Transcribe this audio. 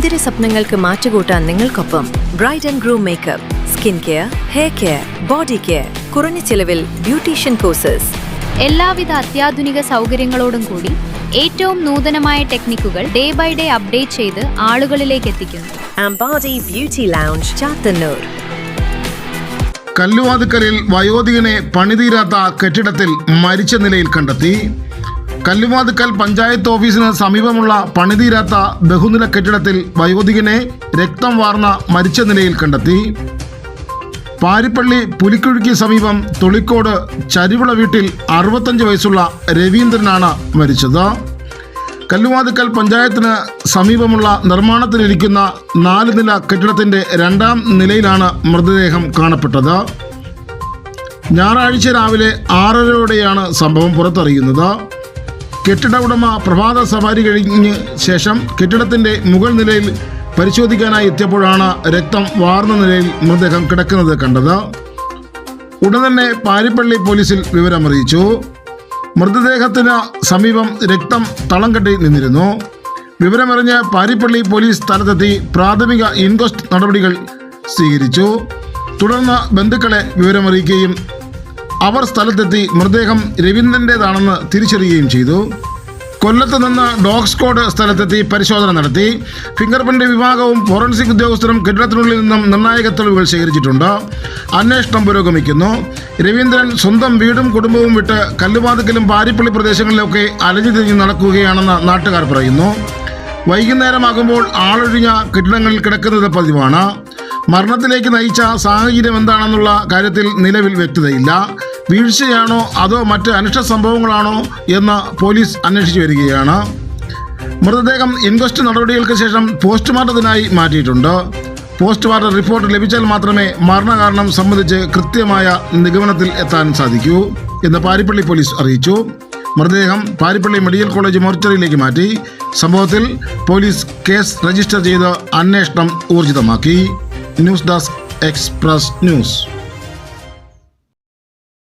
സുന്ദര സ്വപ്നങ്ങൾക്ക് മാറ്റുകൂട്ടാൻ നിങ്ങൾക്കൊപ്പം bride and groom makeup, skin care, hair care, body care, കുറഞ്ഞ ചിലവിൽ ബ്യൂട്ടീഷ്യൻ കോഴ്സസ്, എല്ലാവിധ അത്യാധുനിക സൗകര്യങ്ങളോടും കൂടി ഏറ്റവും നൂതനമായ ടെക്നിക്കുകൾ ഡേ ബൈ ഡേ അപ്ഡേറ്റ് ചെയ്ത് ആളുകളിലേക്ക് എത്തിക്കുന്നു. ആംബാഡി ബ്യൂട്ടി ലൗഞ്ച്, ചാത്തന്നൂർ. കല്ലുവാതുക്കലിൽ വയോധികനെ പണിതീരാത്ത കെട്ടിടത്തിൽ മരിച്ച നിലയിൽ കണ്ടെത്തി. കല്ലുവാതുക്കൽ പഞ്ചായത്ത് ഓഫീസിന് സമീപമുള്ള പണിതീരാത്ത ബഹുനില കെട്ടിടത്തിൽ വയോധികനെ രക്തം വാർന്ന മരിച്ച നിലയിൽ കണ്ടെത്തി. പാരിപ്പള്ളി പുലിക്കുഴിക്ക് സമീപം തൊളിക്കോട് ചരിവിള വീട്ടിൽ 65 വയസ്സുള്ള രവീന്ദ്രനാണ് മരിച്ചത്. കല്ലുവാതുക്കൽ പഞ്ചായത്തിന് സമീപമുള്ള നിർമ്മാണത്തിലിരിക്കുന്ന 4 നില കെട്ടിടത്തിൻ്റെ 2ാം നിലയിലാണ് മൃതദേഹം കാണപ്പെട്ടത്. ഞായറാഴ്ച രാവിലെ 6:30യോടെയാണ് സംഭവം പുറത്തറിയുന്നത്. കെട്ടിട ഉടമ പ്രഭാത സവാരി കഴിഞ്ഞ ശേഷം കെട്ടിടത്തിൻ്റെ മുകൾ നിലയിൽ പരിശോധിക്കാനായി എത്തിയപ്പോഴാണ് രക്തം വാർന്ന നിലയിൽ മൃതദേഹം കിടക്കുന്നത് കണ്ടത്. ഉടൻ തന്നെ പാരിപ്പള്ളി പോലീസിൽ വിവരമറിയിച്ചു. മൃതദേഹത്തിന് സമീപം രക്തം തളം കെട്ടി നിന്നിരുന്നു. വിവരമറിഞ്ഞ് പാരിപ്പള്ളി പോലീസ് സ്ഥലത്തെത്തി പ്രാഥമിക ഇൻക്വസ്റ്റ് നടപടികൾ സ്വീകരിച്ചു. തുടർന്ന് ബന്ധുക്കളെ വിവരമറിയിക്കുകയും അവർ സ്ഥലത്തെത്തി മൃതദേഹം രവീന്ദ്രൻ്റേതാണെന്ന് തിരിച്ചറിയുകയും ചെയ്തു. കൊല്ലത്ത് നിന്ന് ഡോഗ് സ്ക്വാഡ് സ്ഥലത്തെത്തി പരിശോധന നടത്തി. ഫിംഗർ പ്രിന്റ് വിഭാഗവും ഫോറൻസിക് ഉദ്യോഗസ്ഥരും കെട്ടിടത്തിനുള്ളിൽ നിന്നും നിർണായക തെളിവുകൾ ശേഖരിച്ചിട്ടുണ്ട്. അന്വേഷണം പുരോഗമിക്കുന്നു. രവീന്ദ്രൻ സ്വന്തം വീടും കുടുംബവും വിട്ട് കല്ലുവാതുക്കലും പാരിപ്പള്ളി പ്രദേശങ്ങളിലൊക്കെ അലഞ്ഞു തിരിഞ്ഞ് നടക്കുകയാണെന്ന് നാട്ടുകാർ പറയുന്നു. വൈകുന്നേരമാകുമ്പോൾ ആളൊഴിഞ്ഞ കെട്ടിടങ്ങളിൽ കിടക്കുന്നത് പതിവാണ്. മരണത്തിലേക്ക് നയിച്ച സാഹചര്യം എന്താണെന്നുള്ള കാര്യത്തിൽ നിലവിൽ വ്യക്തതയില്ല. വീഴ്ചയാണോ അതോ മറ്റ് അനിഷ്ട സംഭവങ്ങളാണോ എന്ന് പോലീസ് അന്വേഷിച്ചു വരികയാണ്. മൃതദേഹം ഇൻക്വസ്റ്റ് നടപടികൾക്ക് ശേഷം പോസ്റ്റ്മോർട്ടത്തിനായി മാറ്റിയിട്ടുണ്ട്. പോസ്റ്റ്മോർട്ടം റിപ്പോർട്ട് ലഭിച്ചാൽ മാത്രമേ മരണകാരണം സംബന്ധിച്ച് കൃത്യമായ നിഗമനത്തിൽ എത്താൻ സാധിക്കൂ എന്ന് പാരിപ്പള്ളി പോലീസ് അറിയിച്ചു. മൃതദേഹം പാരിപ്പള്ളി മെഡിക്കൽ കോളേജ് മോർച്ചറിയിലേക്ക് മാറ്റി. സംഭവത്തിൽ പോലീസ് കേസ് രജിസ്റ്റർ ചെയ്ത് അന്വേഷണം ഊർജിതമാക്കി. News desk express news.